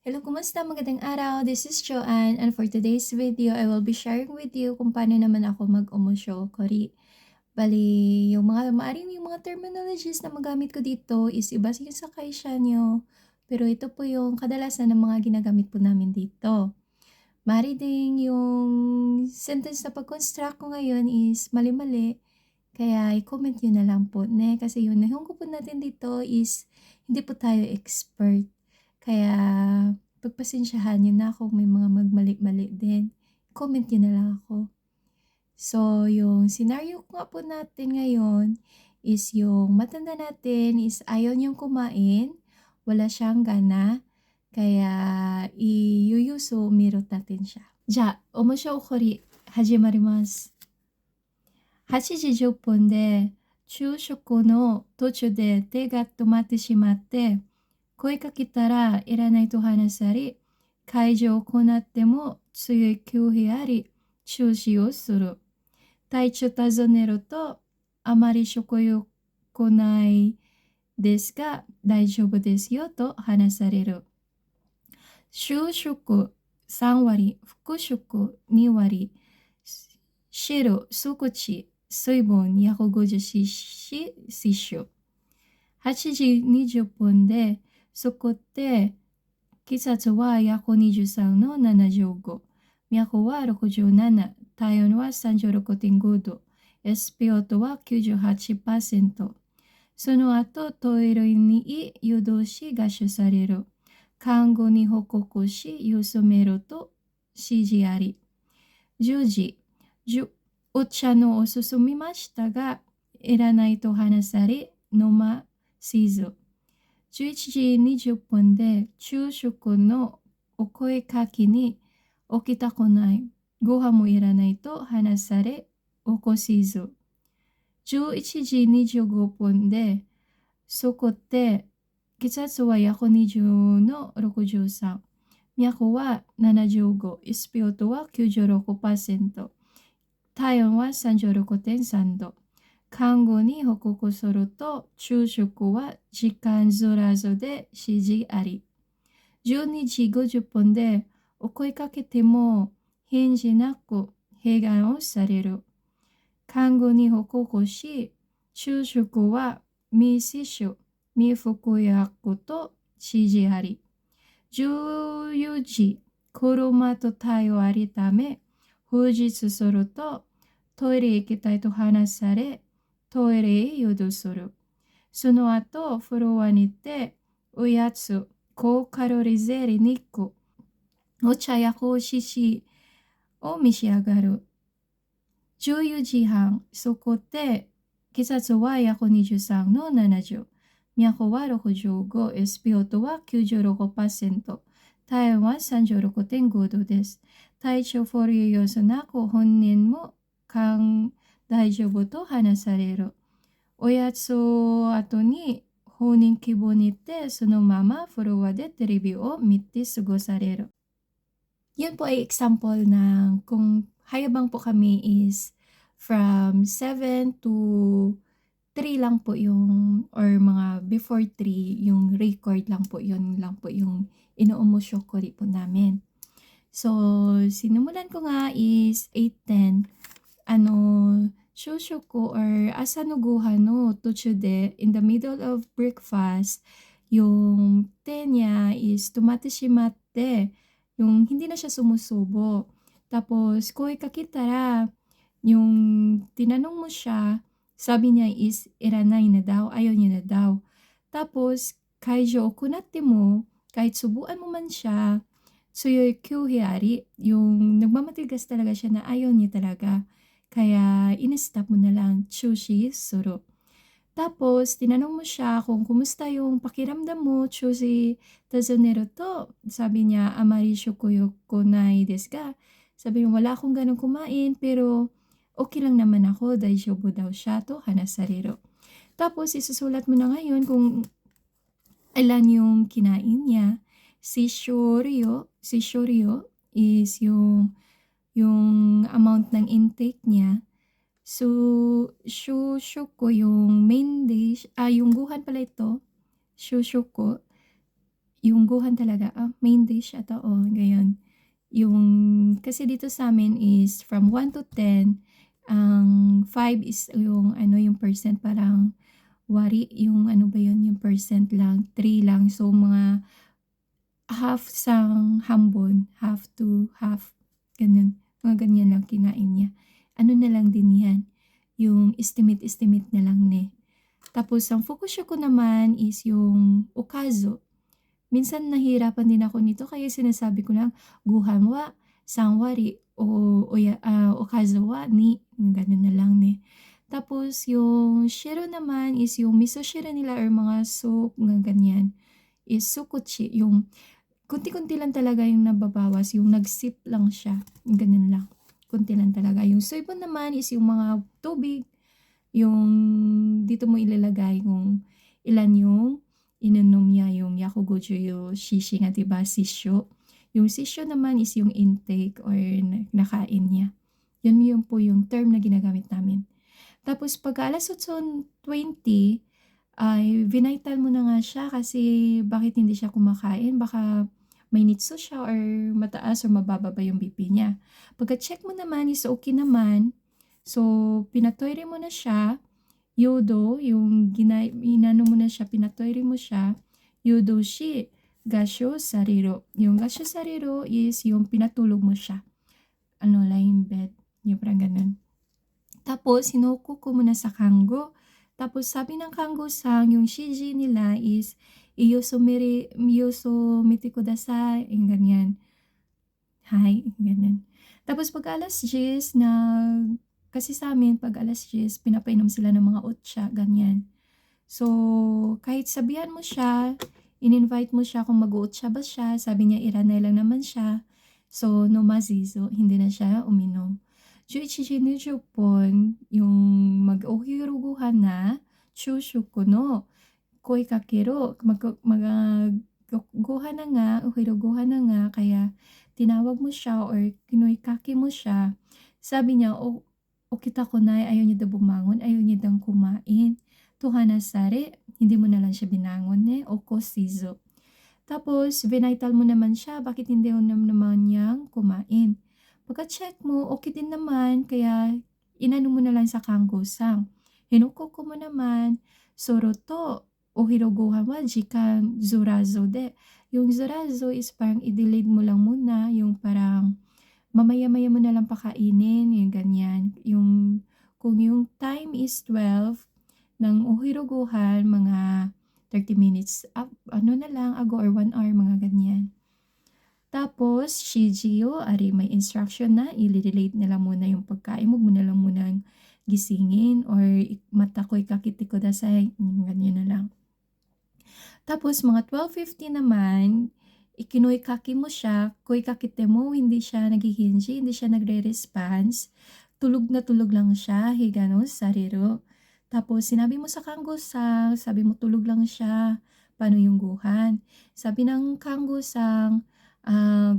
Hello, kumusta? Magandang araw. This is Joanne, and for today's video, I will be sharing with you kung paano naman ako mag-umusyo kori. Bali, yung mga terminologies na magamit ko dito is iba yung sa kaisya nyo. Pero ito po yung kadalasan ng mga ginagamit po namin dito. Mari ding yung sentence na pag-construct ko ngayon is mali-mali. Kaya i-comment nyo na lang po. Kasi yung nahong ko po natin dito is hindi po tayo expert. Kaya pagpasensyahan nyo na kung may mga magmali-mali din. Comment nyo na lang ako. So, yung scenario nga po natin ngayon is yung matanda natin is ayaw niyang kumain, wala siyang gana, kaya iyuyuso mirot natin siya. Ja, omusho okori, hajimarimasu. 8時10分で昼食の途中で手が止まってしまって声かけたらいらないと話され会場を行っても強い拒否あり中止をする。体調尋ねるとあまり食欲ないですが大丈夫ですよと話される。就食3割、副食2割、汁少し、水分 250cc 摂取。8時20分で、そこで血圧は約23の75、脈は67、体温は36.5度、SpO2 は98%。その後、トイレに誘導し合手される。看護に報告し、様子見ると指示あり。10時、お茶のおすすめましたが、いらないと話され、飲ませず。11時20分で昼食のお声かけに起きたくない、ご飯もいらないと話され、起こせず。11時25分で、そこで血圧は約20の63、脈は75、SpO2 は96%、体温は36.3度。看護に報告すると、昼食は時間ずらずで指示あり。12時50分でお声かけても返事なく閉眼をされる。看護に報告し、昼食は未接種、未服薬と指示あり。14時、車と対応ありため、封実すると、トイレ行きたいと話され、トイレへ誘導する。その後、フロアにて、おやつ、高カロリーゼリー肉、お茶や干ししを召し上がる。14時半、そこで、血圧は約23の70、脈は65、SpO2 は96%、体温は36.5度です。体調不良要素なく本人も大丈夫と話される。おやつ後に本人希望にてそのままフロアでテレビを見て過ごされる。Yun po ay example ng kung hayabang po kami is from 7 to 3 lang po yung, or mga before 3, yung record lang po, yun lang po yung inuumusyo ko rin po namin. So, sinimulan ko nga is 8:10, shoshoku or asa no gohan no tochu de, in the middle of breakfast, yung te niya is tumate shimatte, yung hindi na siya sumusubo. Tapos, koi kakitara, yung tinanong mo siya, sabi niya is iranay na daw, ayaw niya na daw. Tapos, kaijo okunatte mo, kahit subuan mo man siya, tsuyoy kyuhyari, yung nagmamatigas talaga siya na ayaw niya talaga. Kaya, in-stop mo na lang, chushi suru. Tapos, tinanong mo siya kung kumusta yung pakiramdam mo, chushi tazoneru to. Sabi niya, amari shukuyoko nai desu ga. Sabi niya, wala akong ganun kumain, pero okay lang naman ako, daijoubu daw siya to hanasarero. Tapos, isusulat mo na ngayon kung ilan yung kinain niya. Si shoryo is yung amount ng intake niya. So, shushuko yung main dish, yung guhan pala ito, shushuko, yung guhan talaga, main dish ato o gayon. Yung kasi dito sa'min is from 1 to 10, ang 5 is yung ano, yung percent parang wari, yung ano ba yun, yung percent lang, 3 lang. So, mga half sang hambon, half to half, ganun. Mga ganyan lang kinain niya. Ano na lang din yan, yung estimate-estimate na lang ne. Tapos ang fukushoku naman is yung okazo. Minsan nahihirapan din ako nito kaya sinasabi ko lang, "Guhan wa sanwari okazu wa ni." Gano'n na lang ne. Tapos yung shiro naman is yung miso shiro nila or mga soup na ganyan is sukuchi, yung konti-konti lang talaga yung nababawas, yung nag-sip lang siya, yung gano'n lang. Konti lang talaga. Yung soybon naman is yung mga tubig, yung dito mo ilalagay kung ilan yung ininom niya, yung Yakugoju yung shishi nga 'di ba, sisyo. Yung sisyo naman is yung intake or nakain niya. Yun po yung term na ginagamit namin. Tapos pagka 8:20 ay vinital mo na nga siya kasi bakit hindi siya kumakain, baka may nitso siya or mataas or mababa ba yung BP niya. Pagka-check mo naman is okey naman, so pina-toilet mo na siya, yodo yung inano mo na siya, pina-toilet mo siya, yodo shi gassho sariro. Yung gassho sariro is yung pinatulog mo siya, ano, lying bed, yung parang gano'n. Tapos hinuuko mo na sa kango. Tapos sabi ng kango-san, yung shiji nila is "Iyosomite kudasai," yung ganyan. Hi, ganun. Tapos pag 10:00 kasi sa'min 'pag 10:00 pinapainom sila ng mga otsa, ganyan. So, kahit sabihan mo siya, in-invite mo siya kung mag-o-otsa ba siya, sabi niya iranay lang naman siya. So, no mazizo, hindi na siya uminom. 11時20分, yung mag-ohiruguhan na, chūshoku no koi kakero, guhan na nga, ohiruguhan na nga, kaya tinawag mo siya or kinoy-kake mo siya. Sabi niya, okita ko na, ayaw niya daw bumangon, ayaw niya daw kumain. Tohanasare, hindi mo na lang siya binangon ne, oko shizo. Tapos, vinital mo naman siya, bakit hindi mo naman niyang kumain. Pagka-check mo, okay din naman, kaya inano mo na lang sa kango-san. Hinukoko mo naman, soro to ohirogohan wa jikan zurazo de. Yung zurazo is parang i-delayed mo lang muna, yung parang mamaya-maya mo na lang pakainin, yung ganyan. Kung yung time is 12 ng ohirogohan, mga 30 minutes ano na lang ago or 1 hour, mga ganyan. Tapos, shiji-o, ari may instruction na, i-relate na lang muna yung pagkain mo, muna lang munang gisingin or matakoy kakiti kudasai, ganyan na lang. Tapos, mga 12:50 naman, ikinoy-kaki mo siya, koy-kakite mo, hindi siya naghihinji, hindi siya nagre-response, tulog na tulog lang siya, higa no sariro. Tapos, sinabi mo sa kango-san, sabi mo tulog lang siya, paano yung guhan? Sabi ng kango-san,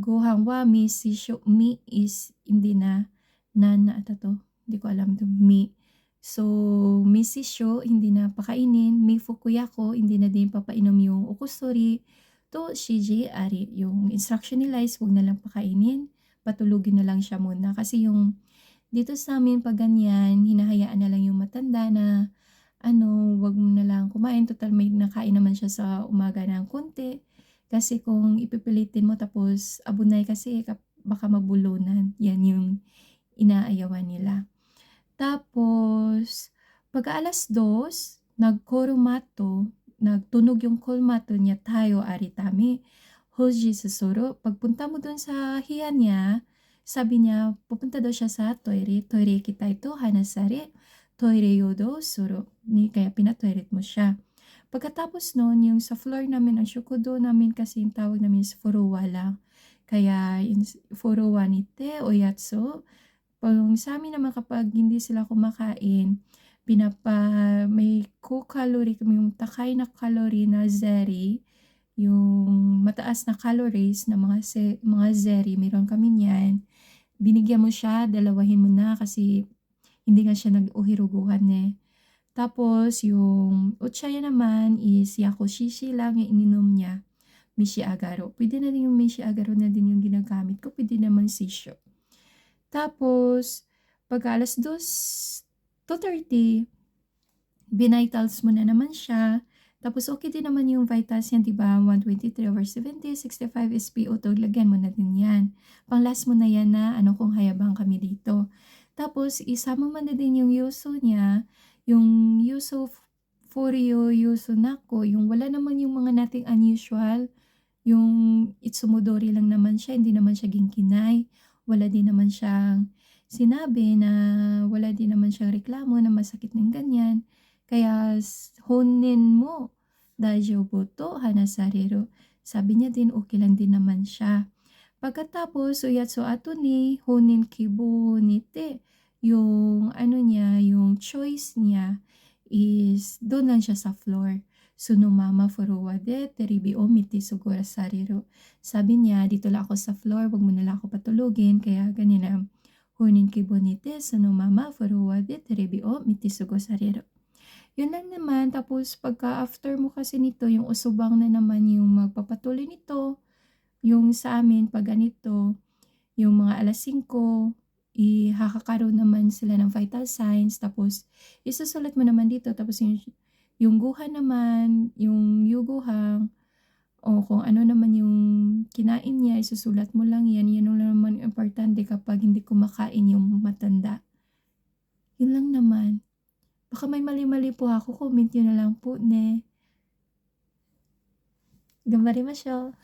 guhan wa mi sisyo, mi is hindi na, nan na ata to, hindi ko alam to, mi. So, mi sisyo, hindi na pakainin, mi fukuyako, hindi na din papainom yung okusori, to shiji ari. Yung instruction nila is huwag na lang pakainin, patulugin na lang siya muna. Kasi yung dito sa'min 'pag ganyan, hinahayaan na lang yung matanda na ano, wag mo na lang kumain, total may nakain naman siya sa umaga ng konti. Kasi kung ipipilitin mo tapos abunay kasi baka mabulunan, yan yung inaayawan nila. Tapos pagka 2:00, nagkorumato, nagtunog yung kolmato niya, tayo aritami, hoji susuro. Pagpunta mo dun sa hiya niya, sabi niya pupunta daw siya sa toilet, "Toire ikitai to hanasare, toire yodo suru." Kaya pina-toilet mo siya. Pagkatapos nun, yung sa floor namin, ang shukudo namin kasi yung tawag namin is furuwa lang. Kaya yung furuwa nite oyatsu, sa'min naman kapag hindi sila kumakain, may calorie kami, yung takay na calorie na zeri, yung mataas na calories na mga zeri, meron kami niyan. Binigyan mo siya, dalawahin mo na kasi hindi nga siya nag-uhiruguhan eh. Tapos yung otchaya naman is yakoshishi lang yung ininom niya. Mishi Agaro. Pwede na din yung Mishi Agaro na din yung ginagamit ko. Pwede naman Sisyo. Tapos, pag alas 2:30, binitals mo na naman siya. Tapos, okay din naman yung vitals yan, diba? 123/70, 65 SpO2, lagyan mo na din yan. Pang last mo na yan na kung hayabang kami dito. Tapos, isama mo na din yung yuso niya, yung yuso Foreo, yuso Nako, yung wala naman yung mga nating unusual, yung Itsumodori lang naman siya, hindi naman siya ginkinay. Wala din naman siyang sinabi na wala din naman siyang reklamo na masakit ng ganyan. Kaya honin mo, daijoubu to hanasarero. Sabi niya din okay lang din naman siya. Pagkatapos, uyatsu ato ni honin kibo nite, yung niya, yung choice niya is doon lang siya sa floor. Sunumama furuwa de teribi o miti sugura sariro. Sabi niya, dito lang ako sa floor, wag mo na lang ako patulugin. Kaya ganyan na, hunin kibo nite, sunumama furuwa de teribi o miti sugura sariro. Yun lang naman, tapos pagka after mo kasi nito, yung usubang na naman yung magpapatuloy nito, yung sa amin pag ganito, yung mga alas 5, ihakakaroon naman sila ng vital signs, tapos isusulat mo naman dito, tapos yung guha naman, yung yuguhang, o kung ano naman yung kinain niya, isusulat mo lang yan. Yan lang naman yung importante kapag hindi kumakain yung matanda. Yun lang naman. Baka may mali-mali po ako, comment nyo na lang po, ne. Gambarimasyo.